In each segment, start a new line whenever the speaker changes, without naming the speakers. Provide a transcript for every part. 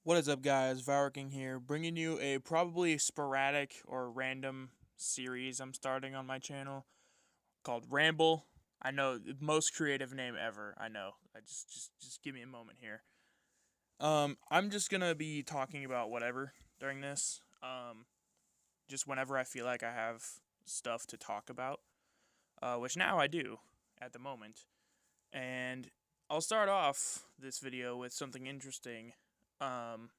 What is up, guys? King here, bringing you a probably sporadic or random series I'm starting on my channel called Ramble. I know, the most creative name ever. I know. I just give me a moment here. I'm just gonna be talking about whatever during this. Just whenever I feel like I have stuff to talk about, which now I do at the moment. And I'll start off this video with something interesting. Um,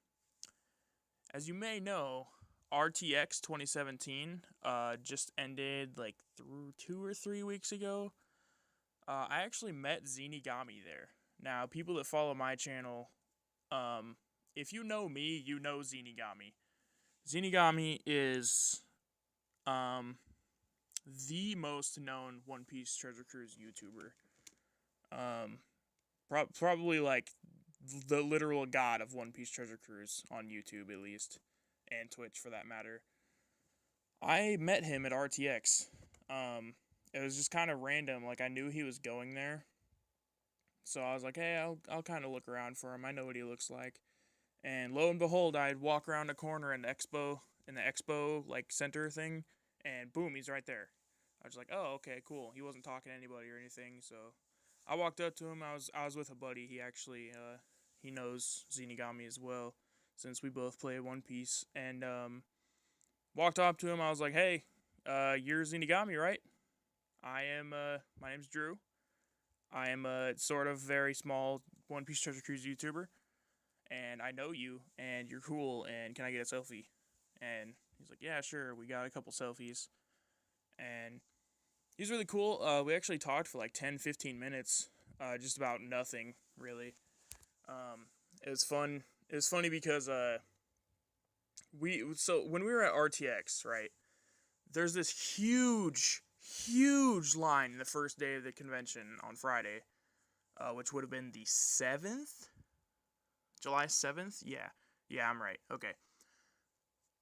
As you may know, RTX 2017 just ended like 2 or 3 weeks ago. I actually met Zenigami there. Now, people that follow my channel, if you know me, you know Zenigami. Zenigami is um, the most known One Piece Treasure Cruise YouTuber. Um, probably like the literal god of One Piece Treasure Cruise on YouTube, at least, and Twitch for that matter. I met him at RTX. It was just kind of random. Like, I knew he was going there, so I was like, "Hey, I'll kind of look around for him. I know what he looks like." And lo and behold, I'd walk around a corner in the expo like center thing, and boom, he's right there. I was like, "Oh, okay, cool." He wasn't talking to anybody or anything, so I walked up to him. I was with a buddy. He actually he knows Zenigami as well, since we both play One Piece, and walked up to him. I was like, "Hey, you're Zenigami, right?" I am. My name's Drew. I am a sort of very small One Piece Treasure Cruise YouTuber, and I know you, and you're cool. And can I get a selfie? And he's like, "Yeah, sure." We got a couple selfies, and he's really cool. We actually talked for like 10, 15 minutes, just about nothing really. Um, it was fun. It was funny because when we were at RTX, right? There's this huge line the first day of the convention on Friday, which would have been the 7th? July 7th? Yeah, I'm right. Okay.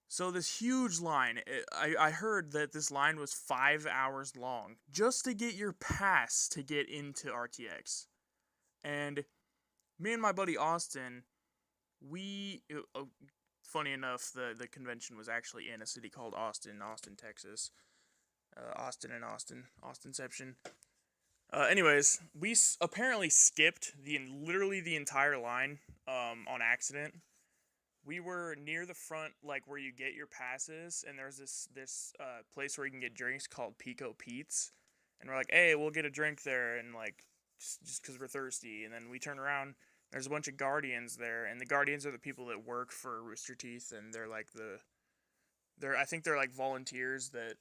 So this huge line, I heard that this line was 5 hours long just to get your pass to get into RTX. And me and my buddy Austin, funny enough, the convention was actually in a city called Austin, Texas. Austinception. Anyways, we apparently skipped literally the entire line on accident. We were near the front, like where you get your passes, and there's this place where you can get drinks called Pico Pete's, and we're like, hey, we'll get a drink there, and like just because we're thirsty, and then we turn around. There's a bunch of guardians there, and the guardians are the people that work for Rooster Teeth, and they're like I think they're like volunteers that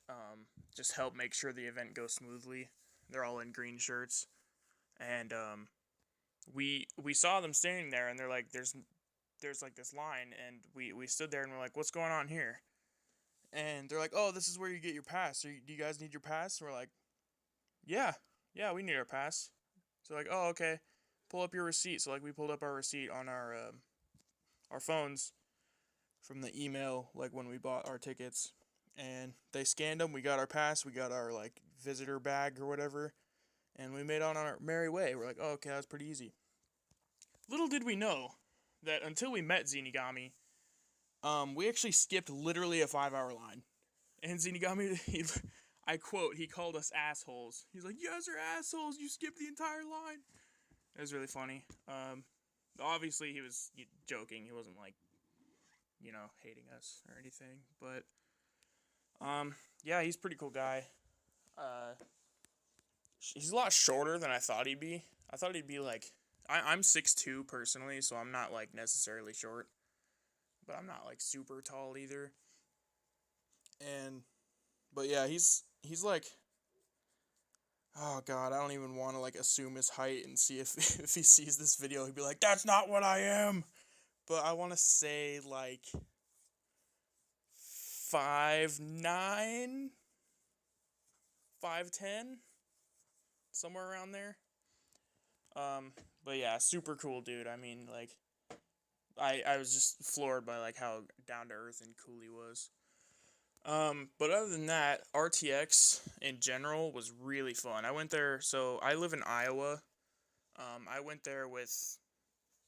just help make sure the event goes smoothly. They're all in green shirts, and we saw them standing there, and they're like, there's like this line, and we stood there and we're like, what's going on here? And they're like, oh, this is where you get your pass. Do you guys need your pass? And we're like, yeah, we need our pass. So like, oh, okay, pull up your receipt. So like, we pulled up our receipt on our phones from the email, like when we bought our tickets, and they scanned them. We got our pass. We got our like visitor bag or whatever, and we made on our merry way. We're like, oh, okay, that's pretty easy. Little did we know that until we met Zenigami, we actually skipped literally a 5 hour line. And Zenigami, I quote, he called us assholes. He's like, you guys are assholes. You skipped the entire line. It was really funny. Obviously he was joking. He wasn't like, hating us or anything. But yeah, he's a pretty cool guy. He's a lot shorter than I thought he'd be. I thought he'd be like, I'm 6'2" personally, so I'm not like necessarily short, but I'm not like super tall either. And but yeah, he's like, oh god, I don't even want to like assume his height and see if if he sees this video, he'd be like, that's not what I am. But I want to say like 5'9", 5'10", somewhere around there. But yeah, super cool dude. I mean, like, I was just floored by like how down to earth and cool he was. But other than that, RTX in general was really fun. I went there, so I live in Iowa. I went there with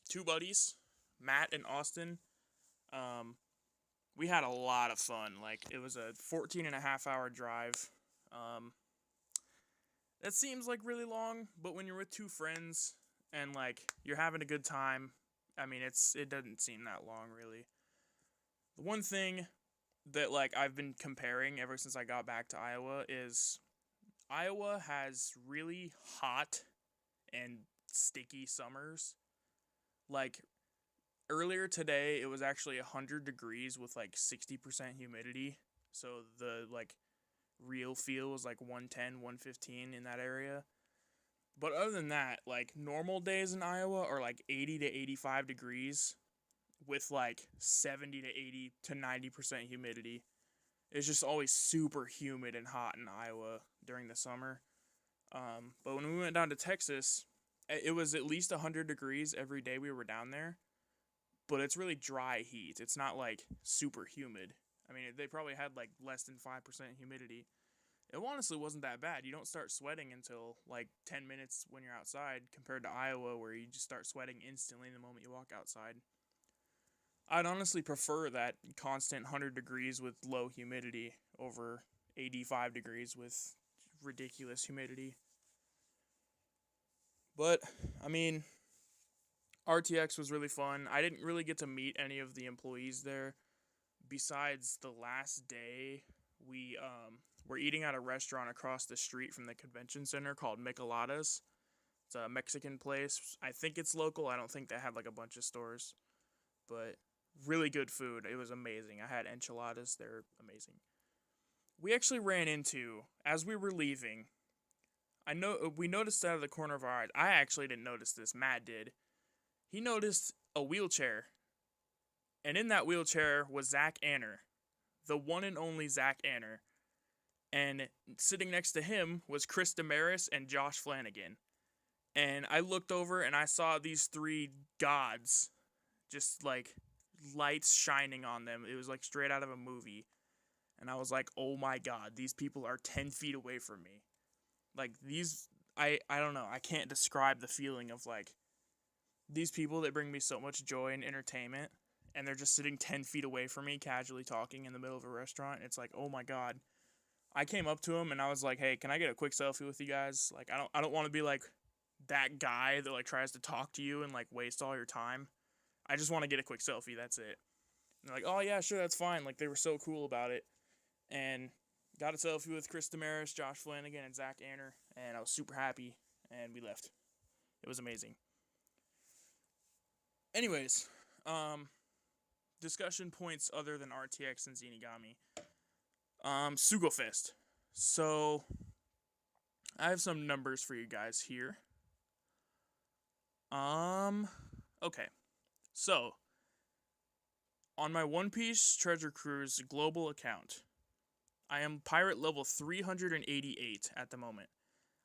two buddies, Matt and Austin, we had a lot of fun. Like, it was a 14 and a half hour drive. That seems like really long, but when you're with two friends and like you're having a good time, I mean, it doesn't seem that long really. The one thing that like I've been comparing ever since I got back to Iowa is Iowa has really hot and sticky summers. Like earlier today, it was actually 100 degrees with like 60% humidity. So the like real feel was like 110, 115 in that area. But other than that, like normal days in Iowa are like 80 to 85 degrees with like 70 to 80 to 90% humidity. It's just always super humid and hot in Iowa during the summer. But when we went down to Texas, it was at least 100 degrees every day we were down there. But it's really dry heat. It's not like super humid. I mean, they probably had like less than 5% humidity. It honestly wasn't that bad. You don't start sweating until like 10 minutes when you're outside, compared to Iowa where you just start sweating instantly the moment you walk outside. I'd honestly prefer that constant 100 degrees with low humidity over 85 degrees with ridiculous humidity. But, I mean, RTX was really fun. I didn't really get to meet any of the employees there. Besides the last day, we were eating at a restaurant across the street from the convention center called Micheladas. It's a Mexican place. I think it's local. I don't think they have like a bunch of stores. But really good food. It was amazing. I had enchiladas. They're amazing. We actually ran into, as we were leaving, we noticed out of the corner of our eyes. I actually didn't notice this. Matt did. He noticed a wheelchair. And in that wheelchair was Zach Anner. The one and only Zach Anner. And sitting next to him was Chris Damaris and Josh Flanagan. And I looked over and I saw these three gods. Just like lights shining on them. It was like straight out of a movie. And I was like, oh my god, these people are 10 feet away from me. Like these, I don't know. I can't describe the feeling of like these people that bring me so much joy and entertainment. And they're just sitting 10 feet away from me, casually talking in the middle of a restaurant. It's like, oh my god. I came up to him and I was like, hey, can I get a quick selfie with you guys? Like, I don't want to be like that guy that like tries to talk to you and like waste all your time. I just want to get a quick selfie. That's it. And they're like, oh yeah, sure, that's fine. Like they were so cool about it. And got a selfie with Chris Damaris, Josh Flanagan, and Zach Anner. And I was super happy. And we left. It was amazing. Anyways, discussion points other than RTX and Zeenigami. Sugofest. So, I have some numbers for you guys here. Okay. So, on my One Piece Treasure Cruise global account, I am pirate level 388 at the moment.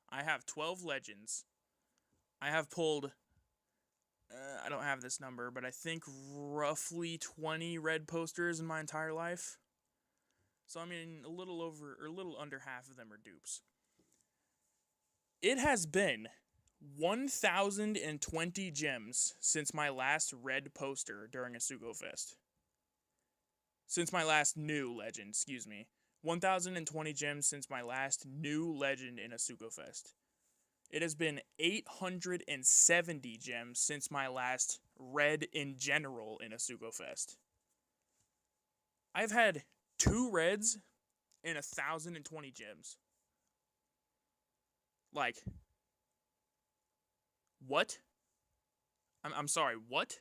I have 12 legends. I have pulled, I don't have this number, but I think roughly 20 red posters in my entire life. So, I mean, a little under half of them are dupes. It has been 1,020 gems since my last red poster during a Sugofest. Since my last new legend, 1,020 gems since my last new legend in a Sugofest. It has been 870 gems since my last red in general in a Sugofest. I've had 2 reds and 1,020 gems. Like, what? I'm sorry, what?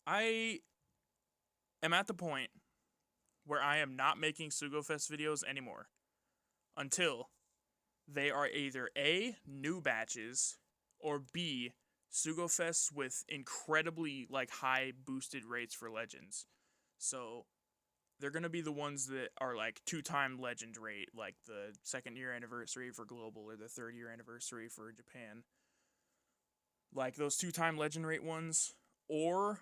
I am at the point where I am not making Sugofest videos anymore until they are either A, new batches, or B, Sugofests with incredibly like high boosted rates for legends. So they're going to be the ones that are like 2-time legend rate, like the 2nd year anniversary for global or the 3rd year anniversary for Japan. Like those 2-time legend rate ones, or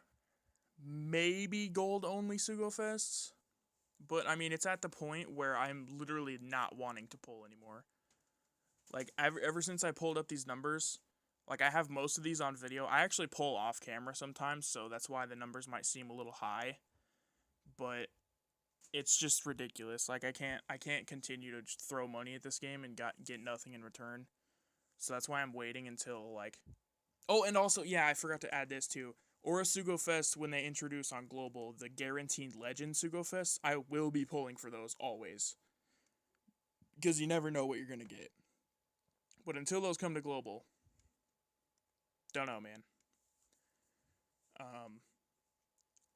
maybe gold only Sugofests. But I mean, it's at the point where I'm literally not wanting to pull anymore. Like ever since I pulled up these numbers, Like, I have most of these on video. I actually pull off camera sometimes, so that's why the numbers might seem a little high. But it's just ridiculous. Like, I can't continue to just throw money at this game and get nothing in return. So that's why I'm waiting until, like... Oh, and also, yeah, I forgot to add this too. Orasugo Fest, when they introduce on Global the Guaranteed Legend Sugo Fest, I will be pulling for those always. Because you never know what you're going to get. But until those come to Global, don't know, man.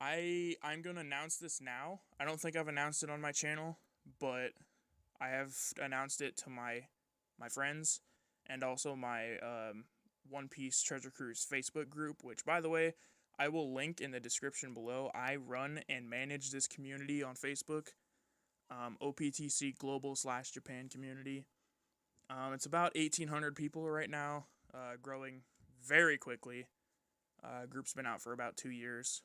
I'm gonna announce this now. I don't think I've announced it on my channel, but I have announced it to my friends and also my One Piece Treasure Cruise Facebook group, which, by the way, I will link in the description below. I run and manage this community on Facebook, OPTC Global / Japan community. It's about 1,800 people right now, growing very quickly. Group's been out for about 2 years.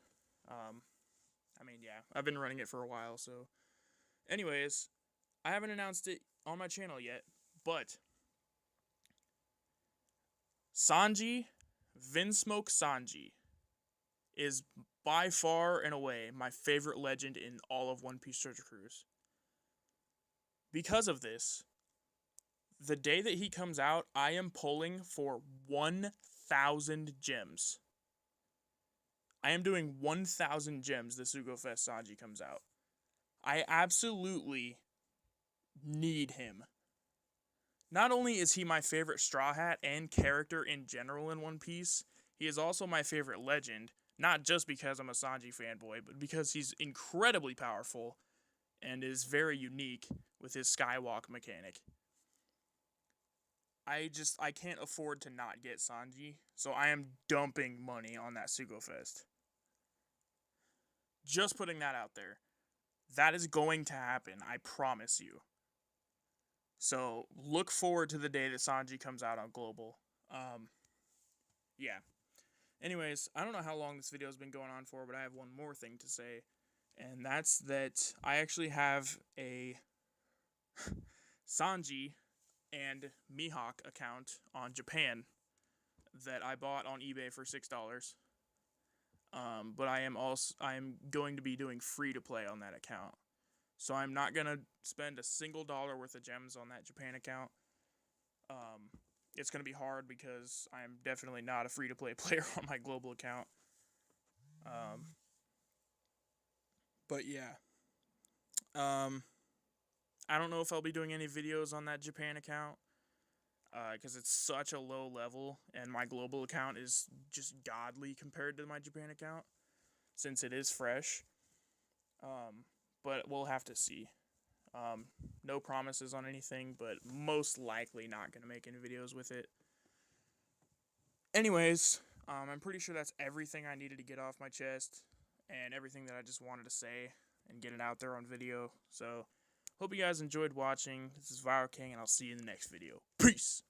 I mean, yeah, I've been running it for a while, so... Anyways, I haven't announced it on my channel yet, but... Sanji, Vinsmoke Sanji, is by far and away my favorite legend in all of One Piece Treasure Cruise. Because of this, the day that he comes out, I am pulling for 1,000 gems. I am doing 1,000 gems the Sugo Fest Sanji comes out. I absolutely need him. Not only is he my favorite Straw Hat and character in general in One Piece, he is also my favorite legend, not just because I'm a Sanji fanboy, but because he's incredibly powerful and is very unique with his skywalk mechanic. I can't afford to not get Sanji, so I am dumping money on that Sugo Fest. Just putting that out there. That is going to happen, I promise you. So, look forward to the day that Sanji comes out on Global. Yeah. Anyways, I don't know how long this video has been going on for, but I have one more thing to say. And that's that I actually have a Sanji and Mihawk account on Japan that I bought on eBay for $6. But I'm going to be doing free to play on that account. So I'm not gonna spend a single dollar worth of gems on that Japan account. It's gonna be hard because I'm definitely not a free to play player on my global account. But yeah. I don't know if I'll be doing any videos on that Japan account. Because it's such a low level, and my global account is just godly compared to my Japan account, since it is fresh. But we'll have to see. No promises on anything, but most likely not going to make any videos with it. Anyways, I'm pretty sure that's everything I needed to get off my chest, and everything that I just wanted to say, and get it out there on video. So, hope you guys enjoyed watching. This is Viral King, and I'll see you in the next video. Peace!